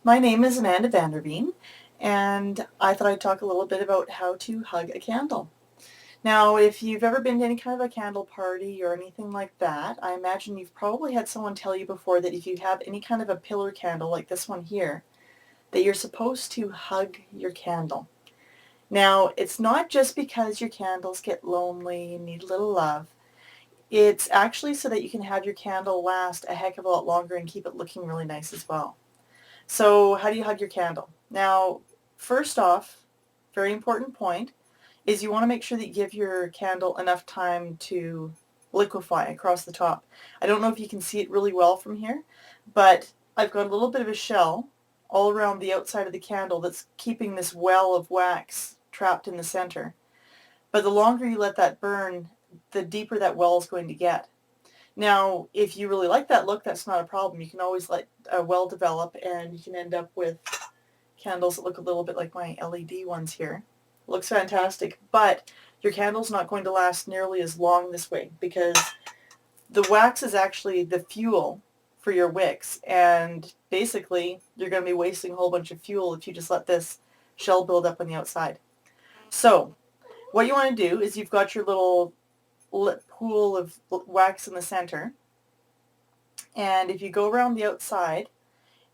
My name is Amanda Vanderveen, and I thought I'd talk a little bit about how to hug a candle. Now, if you've ever been to any kind of a candle party or anything like that, I imagine you've probably had someone tell you before that if you have any kind of a pillar candle like this one here, that you're supposed to hug your candle. Now, it's not just because your candles get lonely and need a little love. It's actually so that you can have your candle last a heck of a lot longer and keep it looking really nice as well. So how do you hug your candle? Now, first off, very important point, is you want to make sure that you give your candle enough time to liquefy across the top. I don't know if you can see it really well from here, but I've got a little bit of a shell all around the outside of the candle that's keeping this well of wax trapped in the center. But the longer you let that burn, the deeper that well is going to get. Now, if you really like that look, that's not a problem. You can always let a well develop and you can end up with candles that look a little bit like my LED ones here. Looks fantastic, but your candle's not going to last nearly as long this way because the wax is actually the fuel for your wicks, and basically you're going to be wasting a whole bunch of fuel if you just let this shell build up on the outside. So what you want to do is you've got your little pool of wax in the center, and if you go around the outside,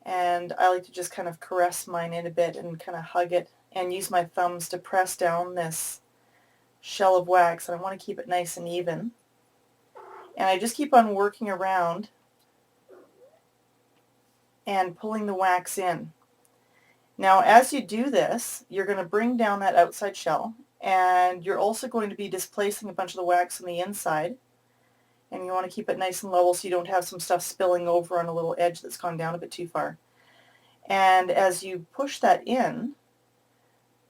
and I like to just kind of caress mine in a bit and kind of hug it and use my thumbs to press down this shell of wax, and I want to keep it nice and even. And I just keep on working around and pulling the wax in. Now, as you do this, you're going to bring down that outside shell, and you're also going to be displacing a bunch of the wax on the inside. And you want to keep it nice and level so you don't have some stuff spilling over on a little edge that's gone down a bit too far. And as you push that in,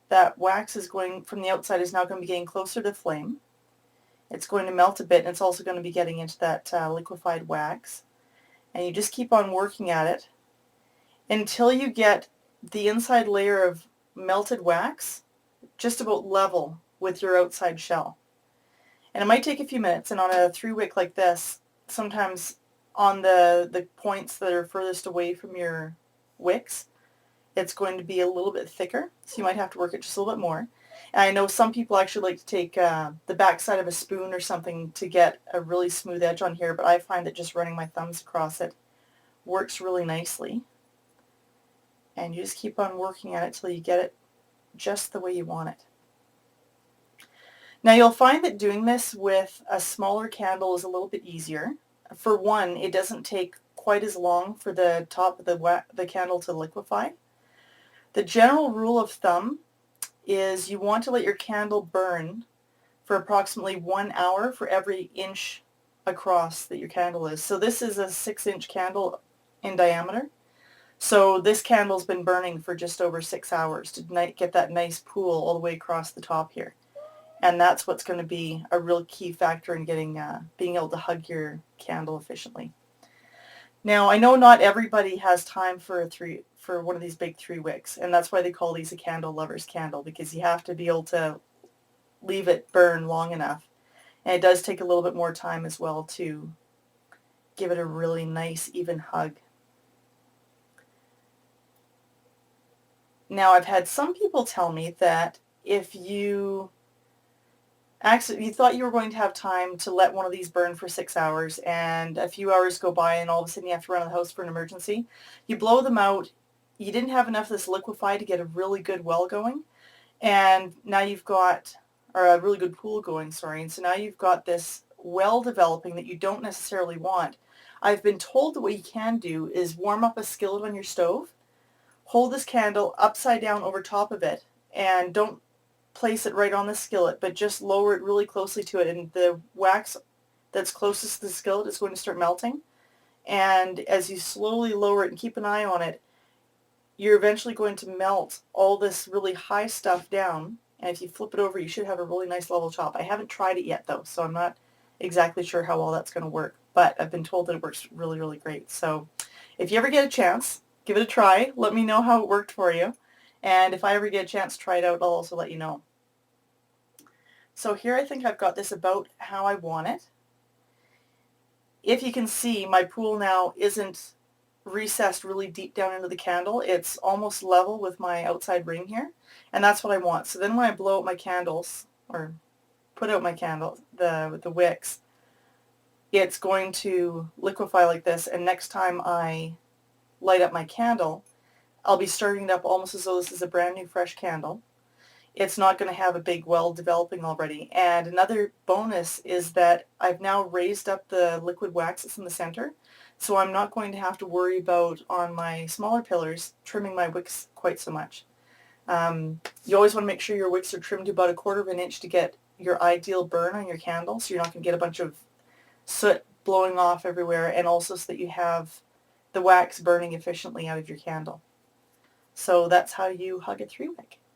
that wax is going from the outside is now going to be getting closer to the flame. It's going to melt a bit, and it's also going to be getting into that liquefied wax. And you just keep on working at it until you get the inside layer of melted wax just about level with your outside shell. And it might take a few minutes, and on a 3-wick like this, sometimes on the points that are furthest away from your wicks, it's going to be a little bit thicker, so you might have to work it just a little bit more. And I know some people actually like to take the back side of a spoon or something to get a really smooth edge on here, but I find that just running my thumbs across it works really nicely. And you just keep on working at it till you get it just the way you want it. Now you'll find that doing this with a smaller candle is a little bit easier. For one, it doesn't take quite as long for the top of the candle to liquefy. The general rule of thumb is you want to let your candle burn for approximately 1 hour for every inch across that your candle is. So this is a 6-inch candle in diameter. So this candle's been burning for just over 6 hours to get that nice pool all the way across the top here. And that's what's going to be a real key factor in getting being able to hug your candle efficiently. Now, I know not everybody has time for one of these big 3 wicks, and that's why they call these a candle lover's candle, because you have to be able to leave it burn long enough. And it does take a little bit more time as well to give it a really nice, even hug. Now, I've had some people tell me that if you thought you were going to have time to let one of these burn for 6 hours, and a few hours go by and all of a sudden you have to run out of the house for an emergency, you blow them out, you didn't have enough of this liquefy to get a really good well going, and now you've got, or a really good pool going, sorry, and so now you've got this well developing that you don't necessarily want. I've been told that what you can do is warm up a skillet on your stove, hold this candle upside down over top of it, and don't place it right on the skillet, but just lower it really closely to it, and the wax that's closest to the skillet is going to start melting. And as you slowly lower it and keep an eye on it, you're eventually going to melt all this really high stuff down, and if you flip it over, you should have a really nice level top. I haven't tried it yet though, so I'm not exactly sure how well that's going to work, but I've been told that it works really, really great. So if you ever get a chance, give it a try. Let me know how it worked for you. And if I ever get a chance to try it out, I'll also let you know. So here I think I've got this about how I want it. If you can see, my pool now isn't recessed really deep down into the candle. It's almost level with my outside ring here, and that's what I want. So then when I blow out my candles, or put out my candle, the wicks, it's going to liquefy like this, and next time I light up my candle, I'll be starting it up almost as though this is a brand new fresh candle. It's not going to have a big well developing already. And another bonus is that I've now raised up the liquid wax that's in the center, so I'm not going to have to worry about, on my smaller pillars, trimming my wicks quite so much. You always want to make sure your wicks are trimmed to about 1/4 of an inch to get your ideal burn on your candle, so you're not going to get a bunch of soot blowing off everywhere, and also so that you have the wax burning efficiently out of your candle. So that's how you hug a 3-wick.